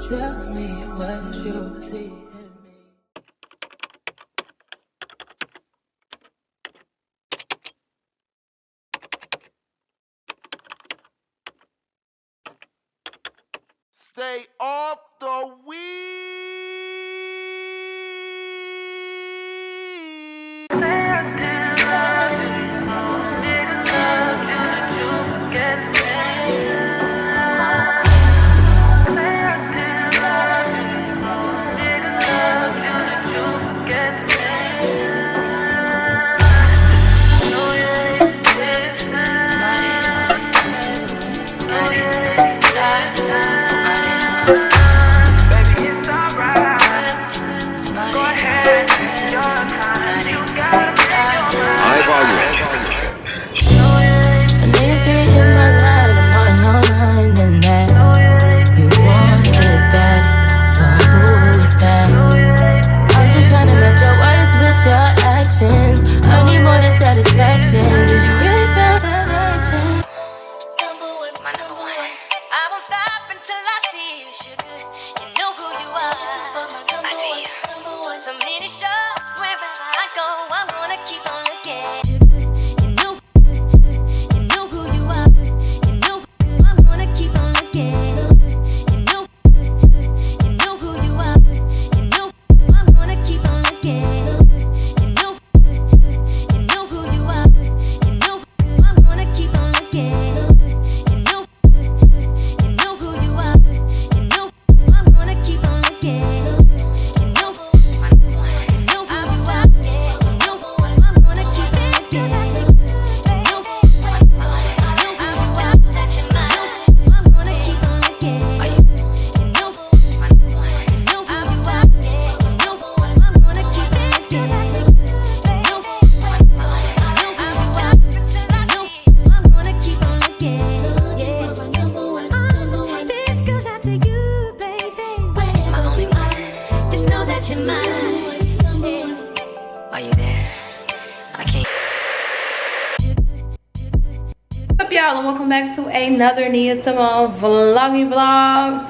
Tell me what you see in me. Stay off the weed. Y'all, and welcome back to another Nia Simone vlogging vlog.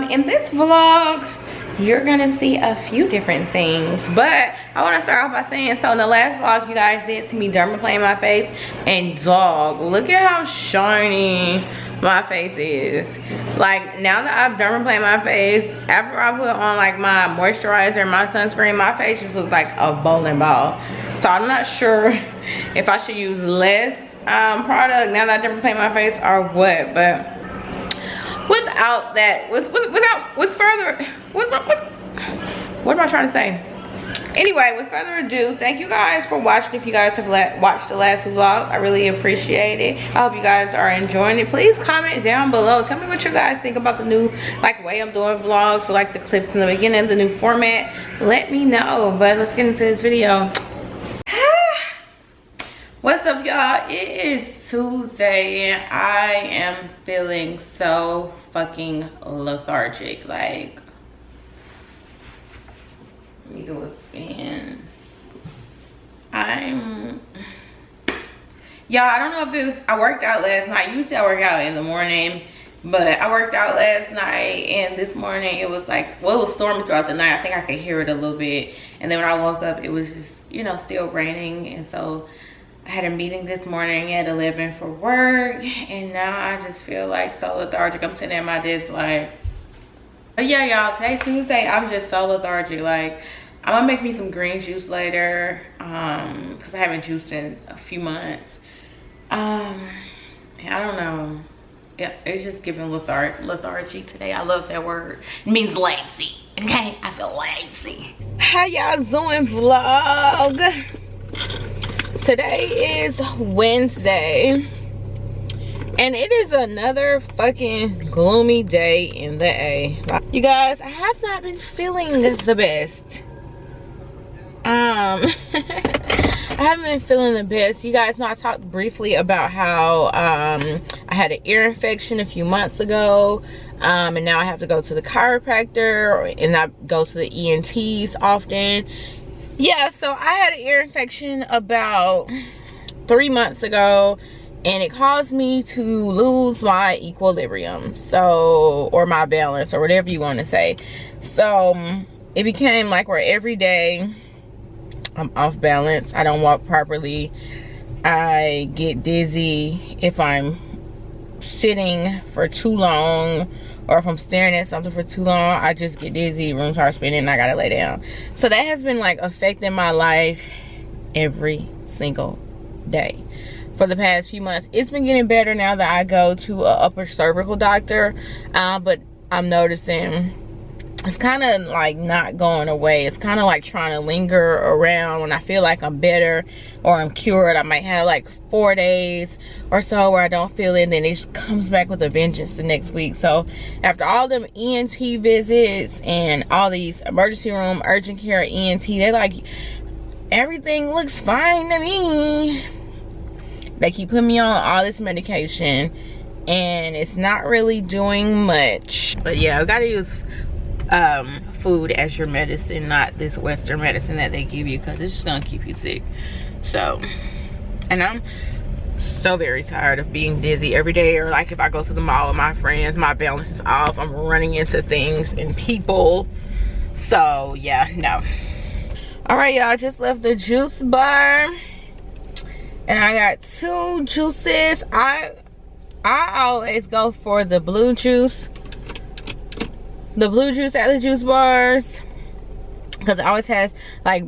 In this vlog you're gonna see a few different things, but I want to start off by saying, so in the last vlog you guys did see me dermaplane my face, and dog, look at how shiny my face is. Like, now that I've dermaplaned my face, after I put on like my moisturizer and my sunscreen, my face just looks like a bowling ball. So I'm not sure if I should use less product now that I dermaplane my face or what. But without that, what am I trying to say? Anyway, with further ado, thank you guys for watching. If you guys have watched the last two vlogs, I really appreciate it. I hope you guys are enjoying it. Please comment down below, tell me what you guys think about the new way I'm doing vlogs, for like the clips in the beginning, the new format. Let me know. But let's get into this video. What's up, y'all? It is Tuesday and I am feeling so fucking lethargic. Like, let me do a spin. Y'all, I don't know if it was, I worked out last night. Usually I work out in the morning, but I worked out last night, and this morning it was like, well, it was stormy throughout the night. I think I could hear it a little bit. And then when I woke up, it was just, you know, still raining. And so I had a meeting this morning at 11 for work, and now I just feel like so lethargic. I'm sitting at my desk like, but yeah, y'all, today's Tuesday. I'm just so lethargic. Like, I'm gonna make me some green juice later, because I haven't juiced in a few months. I don't know. Yeah, it's just giving lethargy today. I love that word. It means lazy. Okay, I feel lazy. How y'all doing, vlog? Today is Wednesday, and it is another fucking gloomy day in the A. You guys, I have not been feeling the best. I haven't been feeling the best. You guys know I talked briefly about how I had an ear infection a few months ago, and now I have to go to the chiropractor, and I go to the ENTs often. Yeah, so I had an ear infection about 3 months ago, and it caused me to lose my equilibrium, so, or my balance, or whatever you want to say. So it became like where every day I'm off balance. I don't walk properly. I get dizzy if I'm sitting for too long, or if I'm staring at something for too long. I just get dizzy, room starts spinning, and I gotta lay down. So that has been like affecting my life every single day for the past few months. It's been getting better now that I go to a upper cervical doctor, but I'm noticing it's kind of like not going away. It's kind of like trying to linger around. When I feel like I'm better or I'm cured, I might have like 4 days or so where I don't feel it, and then it comes back with a vengeance the next week. So after all them ENT visits and all these emergency room, urgent care ENT, they're like, everything looks fine to me. They keep putting me on all this medication and it's not really doing much. But yeah, I gotta use food as your medicine, not this Western medicine that they give you, because it's just gonna keep you sick. So, and I'm so very tired of being dizzy every day, or like if I go to the mall with my friends, my balance is off, I'm running into things and people. So yeah, no. All right, y'all, just left the juice bar and I got 2 juices. I always go for the blue juice at the juice bars, because it always has like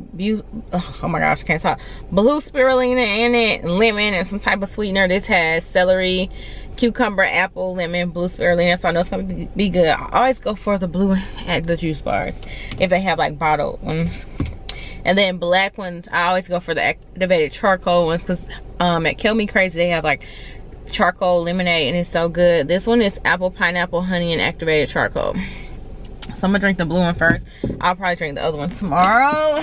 oh my gosh, I can't talk, blue spirulina in it, lemon, and some type of sweetener. This has celery, cucumber, apple, lemon, blue spirulina, so I know it's gonna be good. I always go for the blue at the juice bars if they have like bottled ones. And then black ones, I always go for the activated charcoal ones, because at Kill Me Crazy they have like charcoal lemonade and it's so good. This one is apple, pineapple, honey, and activated charcoal. So I'm gonna drink the blue one first. I'll probably drink the other one tomorrow.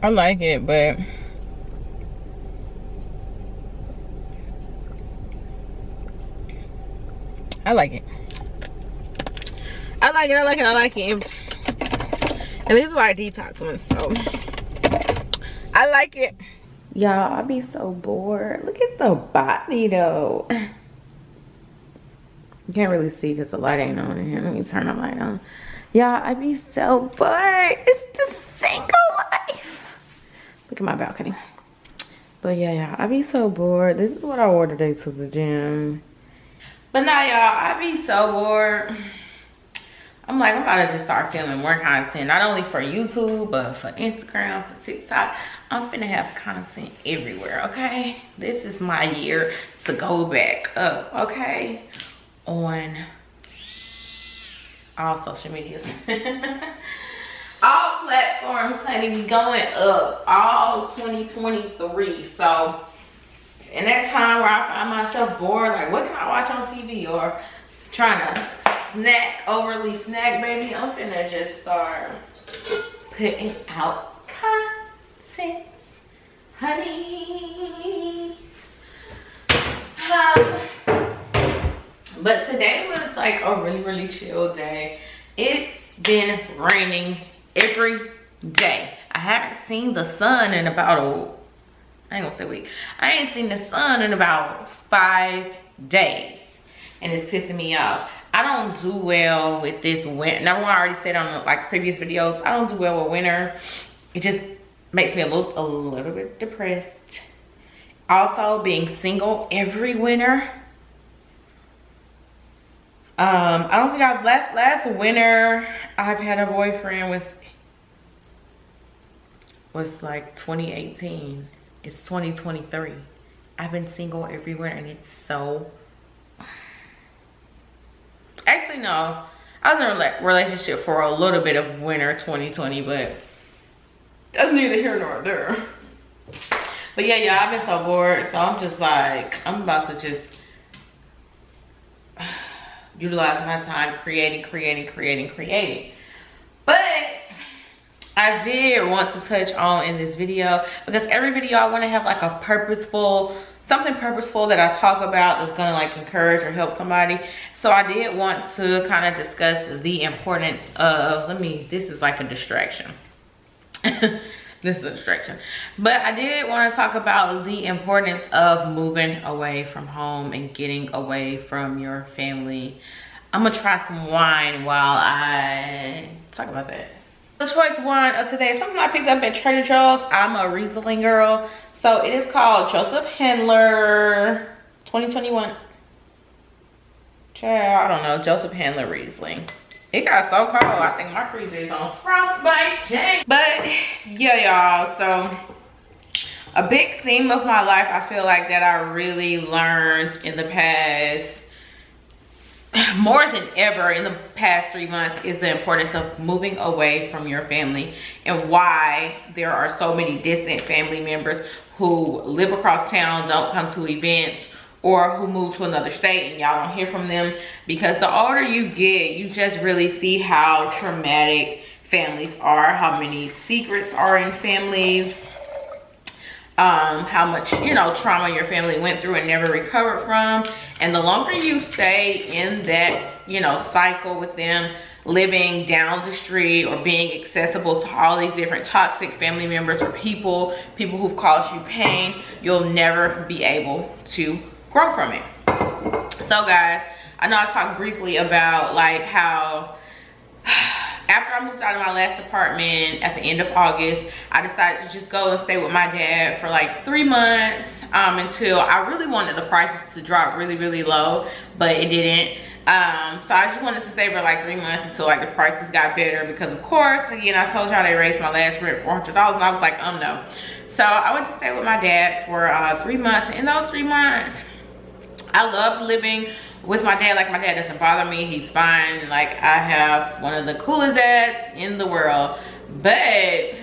I like it, but I like it. I like it. And this is why I detox one, so I like it. Y'all, I be so bored. Look at the body though. You can't really see because the light ain't on in here. Let me turn the light on. Y'all, I be so bored. It's the single life. Look at my balcony. But yeah, I be so bored. This is what I wore today to the gym. But now, y'all, I be so bored. I'm like, I'm about to just start filming more content, not only for YouTube, but for Instagram, for TikTok. I'm finna have content everywhere, okay? This is my year to go back up, okay? On all social medias. All platforms, honey, we going up all 2023. So, in that time where I find myself bored, like, what can I watch on TV? Or trying to overly snack, baby, I'm finna just start putting out content, honey. But today was like a really chill day. It's been raining every day. I haven't seen the sun in about I ain't gonna say week. I ain't seen the sun in about 5 days. And it's pissing me off. I don't do well with this winter. Number one, I already said on like previous videos, I don't do well with winter. It just makes me a little bit depressed. Also, being single every winter. I don't think last winter I've had a boyfriend was like 2018. It's 2023. I've been single every winter and it's so. Actually, no. I was in a relationship for a little bit of winter 2020, but that's neither here nor there. But yeah, y'all, I've been so bored. So I'm just like, I'm about to just utilize my time creating. But I did want to touch on in this video, because every video I want to have like a something purposeful that I talk about that's gonna like encourage or help somebody. So I did want to kind of discuss the importance of, this is like a distraction. This is a distraction. But I did want to talk about the importance of moving away from home and getting away from your family. I'm gonna try some wine while I talk about that. The choice wine of today is something I picked up at Trader Joe's. I'm a Riesling girl. So it is called Joseph Handler 2021. Child, I don't know, Joseph Handler Riesling. It got so cold, I think my freezer is on frostbite chain. But yeah, y'all, so a big theme of my life, I feel like that I really learned in the past, more than ever in the past 3 months, is the importance of moving away from your family, and why there are so many distant family members who live across town, don't come to events, or who move to another state and y'all don't hear from them. Because the older you get, you just really see how traumatic families are, how many secrets are in families, how much, you know, trauma your family went through and never recovered from. And the longer you stay in that, you know, cycle with them, living down the street or being accessible to all these different toxic family members or people who've caused you pain, you'll never be able to grow from it. So guys, I know I talked briefly about like how after I moved out of my last apartment at the end of August, I decided to just go and stay with my dad for like 3 months until I really wanted the prices to drop really, really low, but it didn't. So I just wanted to stay for like 3 months until like the prices got better, because of course, again, I told y'all they raised my last rent $400 and I was like, no. So I went to stay with my dad for 3 months. In those 3 months, I loved living with my dad. Like, my dad doesn't bother me, he's fine. Like, I have one of the coolest dads in the world, but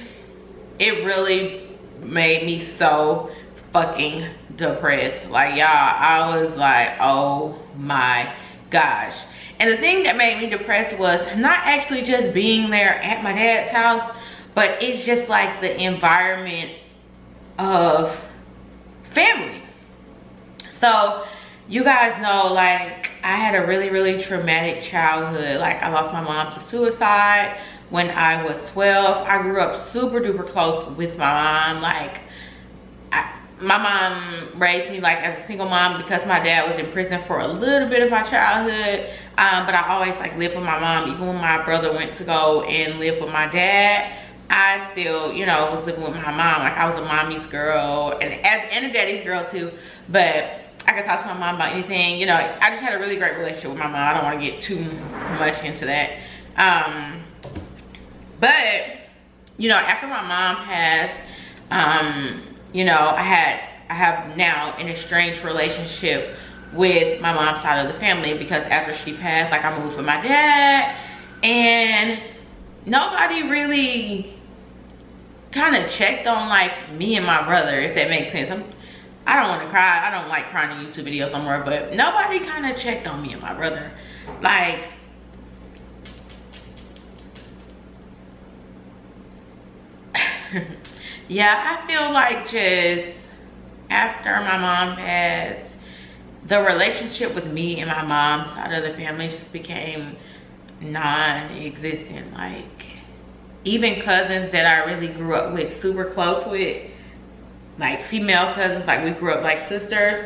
it really made me so fucking depressed. Like, y'all, I was like, oh my gosh. And the thing that made me depressed was not actually just being there at my dad's house, but it's just like the environment of family. So you guys know, like, I had a really, really traumatic childhood. Like, I lost my mom to suicide when I was 12. I grew up super duper close with my mom. Like, my mom raised me like as a single mom because my dad was in prison for a little bit of my childhood. But I always like lived with my mom. Even when my brother went to go and live with my dad, I still, you know, was living with my mom. Like, I was a mommy's girl and a daddy's girl too. But I could talk to my mom about anything. You know, I just had a really great relationship with my mom. I don't want to get too much into that. But, you know, after my mom passed, you know, I have now an estranged relationship with my mom's side of the family, because after she passed, like, I moved with my dad, and nobody really kind of checked on like me and my brother, if that makes sense. I don't want to cry. I don't like crying in YouTube videos somewhere, but nobody kind of checked on me and my brother. Like, yeah, I feel like just after my mom passed, the relationship with me and my mom's side of the family just became non-existent. Like, even cousins that I really grew up with, super close with, like female cousins, like we grew up like sisters.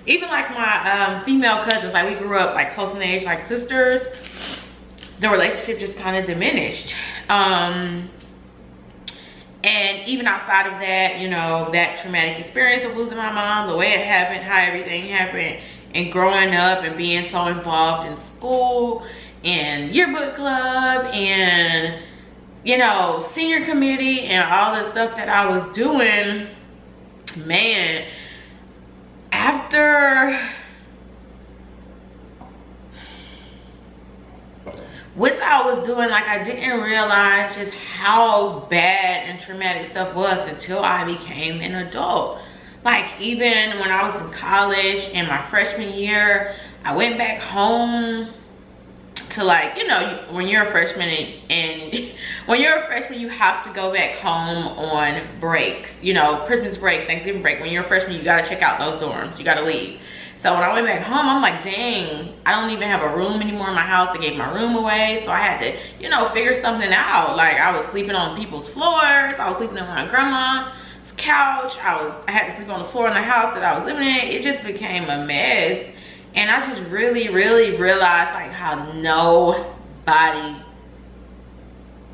Even like my female cousins, like we grew up like close in age, like sisters. The relationship just kind of diminished. And even outside of that, you know, that traumatic experience of losing my mom, the way it happened, how everything happened, and growing up and being so involved in school and yearbook club and, you know, senior committee and all the stuff that I was doing, man, after what I was doing, like, I didn't realize just how bad and traumatic stuff was until I became an adult. Like, even when I was in college in my freshman year, I went back home to, like, you know, when you're a freshman and when you're a freshman, you have to go back home on breaks, you know, Christmas break, Thanksgiving break. When you're a freshman, you got to check out those dorms, you got to leave. So when I went back home, I'm like, dang, I don't even have a room anymore in my house. They gave my room away. So I had to, you know, figure something out. Like, I was sleeping on people's floors. I was sleeping on my grandma's couch. I had to sleep on the floor in the house that I was living in. It just became a mess. And I just really realized, like, how nobody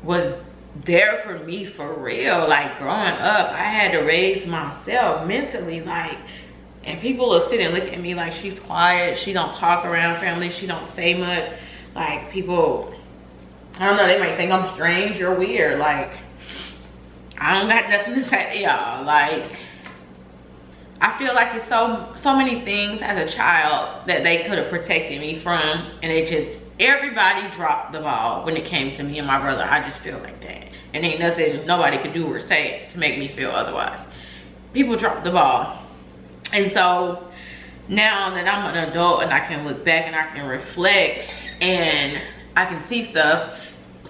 was there for me for real. Like, growing up, I had to raise myself mentally, like, and people will sit and look at me like she's quiet, she don't talk around family, she don't say much. Like, people, I don't know, they might think I'm strange or weird. Like, I don't got nothing to say to y'all. Like, I feel like it's so many things as a child that they could have protected me from, and it just, everybody dropped the ball when it came to me and my brother. I just feel like that, and ain't nothing nobody could do or say to make me feel otherwise. People dropped the ball. And so now that I'm an adult and I can look back and I can reflect and I can see stuff,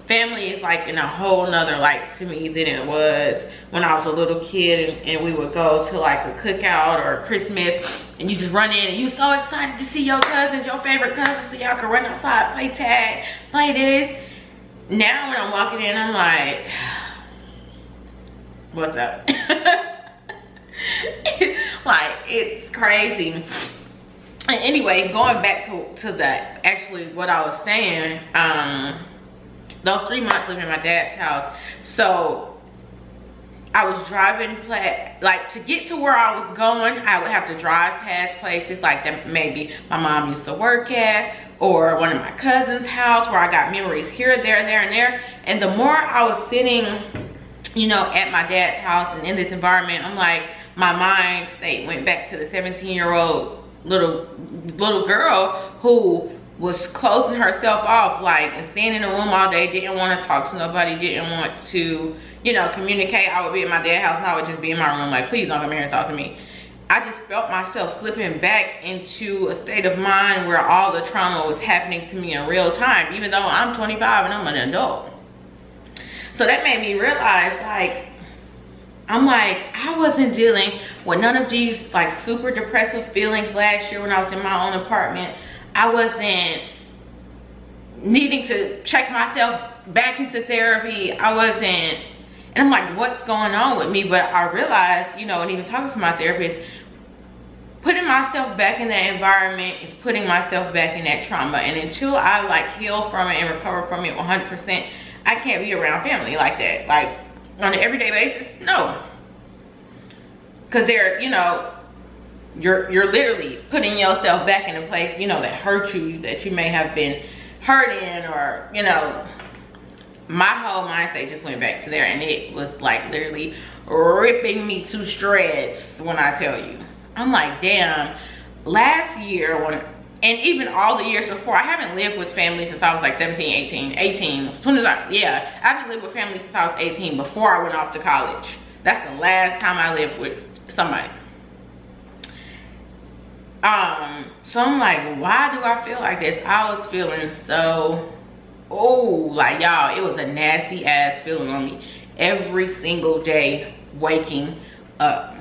family is like in a whole nother light to me than it was when I was a little kid, and we would go to like a cookout or a Christmas, and you just run in and you so excited to see your cousins, your favorite cousins, so y'all can run outside, play tag, play this. Now when I'm walking in, I'm like, what's up? Like, it's crazy. And anyway, going back to that, actually what I was saying, those 3 months living in my dad's house, so I was driving, like, to get to where I was going, I would have to drive past places like that maybe my mom used to work at, or one of my cousin's house, where I got memories here, there, and there. And the more I was sitting, you know, at my dad's house and in this environment, I'm like, my mind state went back to the 17-year-old little girl who was closing herself off, like, and staying in the room all day, didn't want to talk to nobody, didn't want to, you know, communicate. I would be at my dad's house and I would just be in my room like, please don't come here and talk to me. I just felt myself slipping back into a state of mind where all the trauma was happening to me in real time, even though I'm 25 and I'm an adult. So that made me realize, like, I'm like, I wasn't dealing with none of these like super depressive feelings last year when I was in my own apartment. I wasn't needing to check myself back into therapy. I wasn't, and I'm like, what's going on with me? But I realized, you know, and even talking to my therapist, putting myself back in that environment is putting myself back in that trauma. And until I like heal from it and recover from it 100%, I can't be around family like that. Like, on an everyday basis, no. Because they're, you know, you're literally putting yourself back in a place, you know, that hurt you, that you may have been hurt in, or, you know, my whole mindset just went back to there, and it was like literally ripping me to shreds when I tell you. I'm like, damn, last year, and even all the years before, I haven't lived with family since I was like 17, 18. As soon as I haven't lived with family since I was 18, before I went off to college. That's the last time I lived with somebody. So I'm like, why do I feel like this? I was feeling so, like, y'all, it was a nasty ass feeling on me every single day waking up.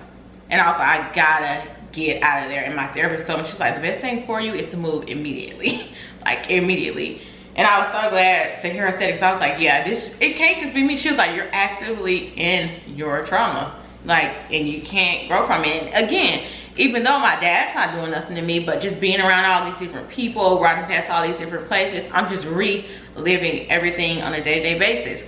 And I was like, I gotta get out of there. And my therapist told me, she's like, the best thing for you is to move immediately. Like, immediately. And I was so glad to hear her say it, because I was like, yeah, it can't just be me. She was like, you're actively in your trauma, like, and you can't grow from it. And again, even though my dad's not doing nothing to me, but just being around all these different people, riding past all these different places, I'm just reliving everything on a day-to-day basis.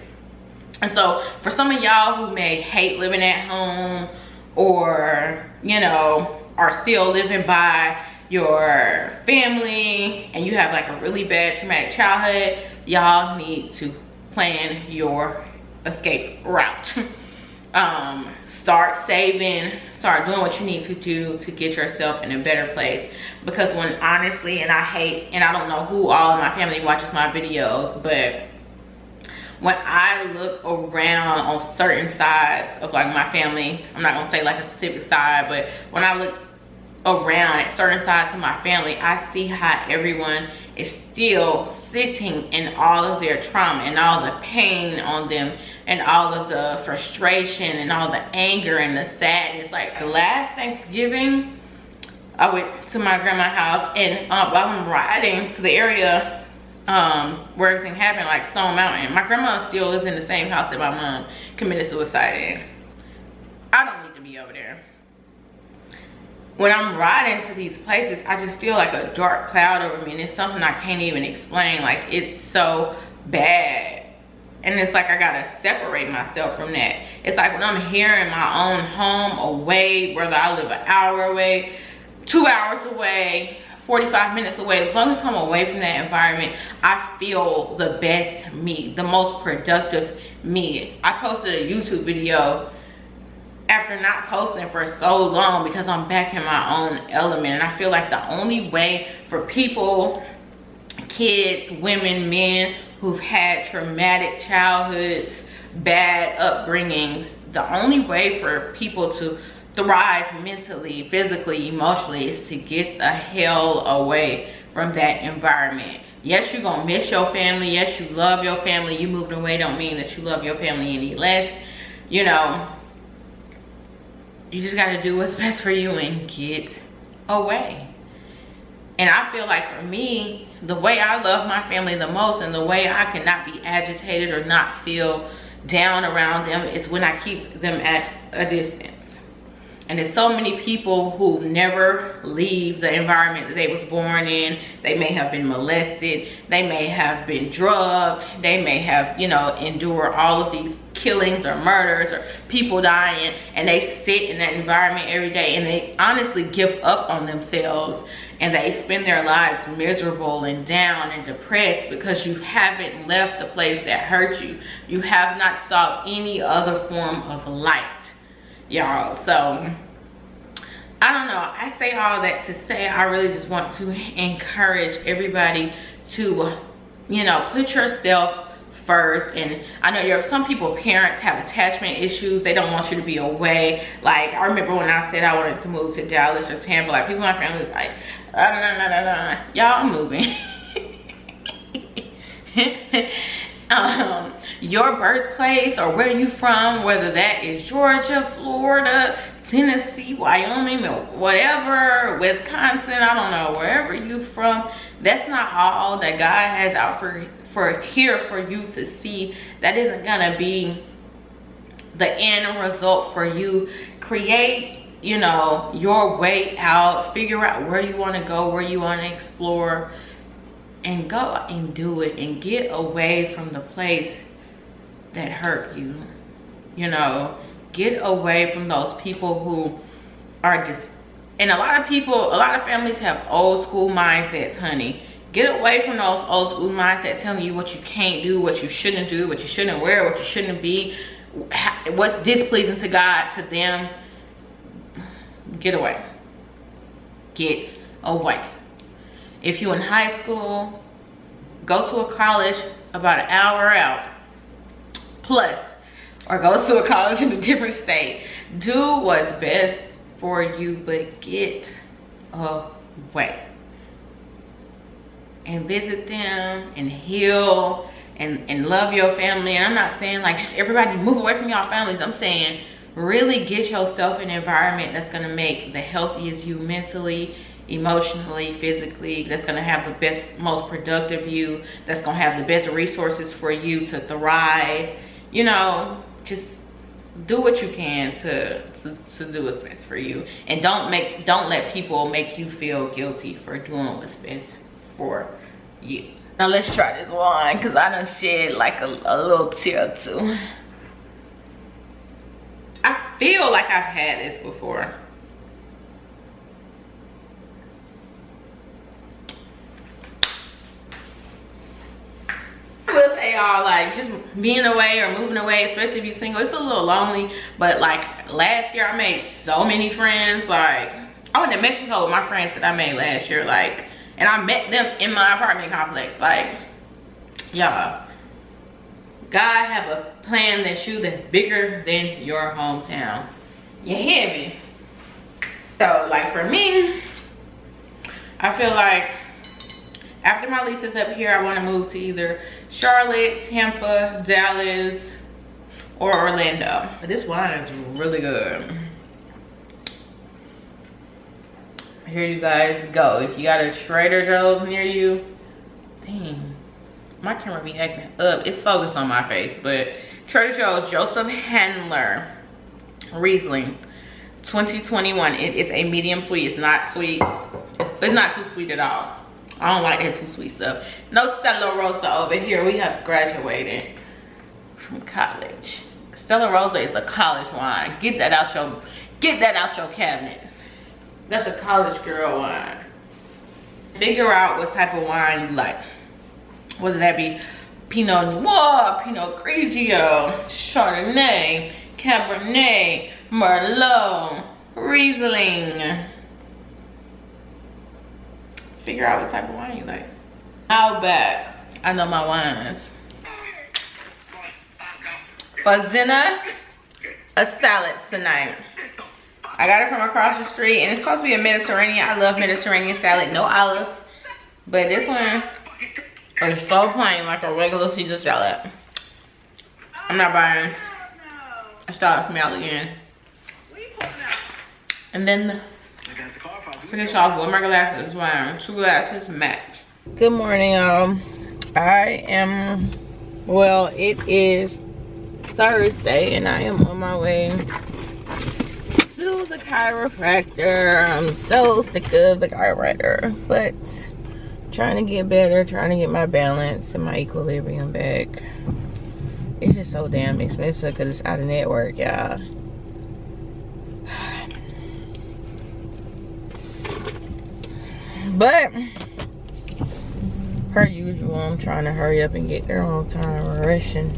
And so for some of y'all who may hate living at home, or, you know, are still living by your family, and you have like a really bad traumatic childhood, y'all need to plan your escape route. Start saving, start doing what you need to do to get yourself in a better place. Because when, honestly, and I don't know who all in my family watches my videos, but when I look around on certain sides of like my family, I'm not gonna say like a specific side, but when I look around at certain sides of my family, I see how everyone is still sitting in all of their trauma and all the pain on them and all of the frustration and all the anger and the sadness. Like the last Thanksgiving, I went to my grandma's house, and while I'm riding to the area where everything happened, like Stone Mountain, my grandma still lives in the same house that my mom committed suicide in. I don't need to be over there. When I'm riding to these places, I just feel like a dark cloud over me, and it's something I can't even explain. Like, it's so bad. And it's like I gotta separate myself from that. It's like when I'm here in my own home, away, whether I live an hour away, 2 hours away, 45 minutes away, as long as I'm away from that environment, I feel the best me, the most productive me. I posted a YouTube video after not posting for so long because I'm back in my own element. And I feel like the only way for people, kids, women, men who've had traumatic childhoods, bad upbringings, the only way for people to thrive mentally, physically, emotionally is to get the hell away from that environment. Yes, you're gonna miss your family. Yes, you love your family. You moved away don't mean that you love your family any less. You know, you just gotta do what's best for you and get away. And I feel like for me, the way I love my family the most and the way I cannot be agitated or not feel down around them is when I keep them at a distance. And there's so many people who never leave the environment that they was born in. They may have been molested. They may have been drugged. They may have, you know, endured all of these killings or murders or people dying. And they sit in that environment every day and they honestly give up on themselves. And they spend their lives miserable and down and depressed because you haven't left the place that hurt you. You have not sought any other form of light, y'all. So I don't know, I say all that to say I really just want to encourage everybody to, you know, put yourself first. And I know some people, parents, have attachment issues. They don't want you to be away. Like, I remember when I said I wanted to move to Dallas or Tampa, like, people in my family was like, y'all, I'm moving. Your birthplace or where you from, whether that is Georgia, Florida, Tennessee, Wyoming, or whatever, Wisconsin, I don't know, wherever you from, that's not all that God has out for here for you to see. That isn't gonna be the end result for you. Create, you know, your way out. Figure out where you want to go, where you want to explore, and go and do it and get away from the place that hurt you. You know, get away from those people who are just, and a lot of families have old school mindsets, honey. Get away from those old school mindsets telling you what you can't do, what you shouldn't do, what you shouldn't wear, what you shouldn't be, what's displeasing to God, to them. Get away. Get away. If you're in high school, go to a college about an hour out plus, or go to a college in a different state. Do what's best for you, but get away and visit them and heal and love your family. And I'm not saying like just everybody move away from y'all families. I'm saying really get yourself in an environment that's gonna make the healthiest you mentally, emotionally, physically, that's gonna have the best, most productive you, that's gonna have the best resources for you to thrive. You know, just do what you can to do what's best for you. And don't let people make you feel guilty for doing what's best for you. Now let's try this one, because I done shed like a little tear or two. I feel like I've had this before. I will say, y'all, like, just being away or moving away, especially if you're single, it's a little lonely. But like last year I made so many friends. Like, I went to Mexico with my friends that I made last year, like, and I met them in my apartment complex. Like, y'all, God have a plan that's bigger than your hometown. You hear me? So like for me, I feel like After my lease is up here, I want to move to either Charlotte, Tampa, Dallas, or Orlando. But this wine is really good. Here you guys go. If you got a Trader Joe's near you, dang, my camera be acting up. It's focused on my face, but Trader Joe's Joseph Handler Riesling 2021. It is a medium sweet. It's not sweet. It's not too sweet at all. I don't like that too sweet stuff. No Stella Rosa over here. We have graduated from college. Stella Rosa is a college wine. Get that out your cabinets. That's a college girl wine. Figure out what type of wine you like. Whether that be Pinot Noir, Pinot Grigio, Chardonnay, Cabernet, Merlot, Riesling. Figure out what type of wine you like. Outback. I know my wines. For dinner, a salad tonight. I got it from across the street, and it's supposed to be a Mediterranean. I love Mediterranean salad, no olives. But this one is so plain, like a regular Caesar salad. I'm not buying. I started from out again. And then finish off with my glasses, wine. 2 glasses max. Good morning, y'all. Well, it is Thursday, and I am on my way to the chiropractor. I'm so sick of the chiropractor, but trying to get better, trying to get my balance and my equilibrium back. It's just so damn expensive because it's out of network, y'all. But per usual, I'm trying to hurry up and get there on time, rushing.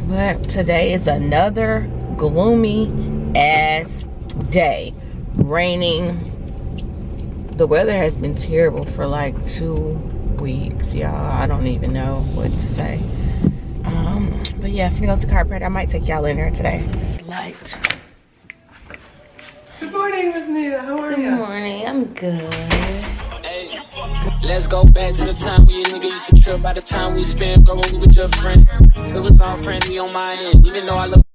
But today is another gloomy ass day. Raining. The weather has been terrible for like 2 weeks, y'all. I don't even know what to say. But yeah, if you go to the chiropractor, I might take y'all in there today. Light. Good morning, Miss Nita. How are you? Good morning. I'm good. Hey, let's go back to the time when your nigga used to trip by the time we spent growing we were just friends. It was all friendly on my end, even though I look.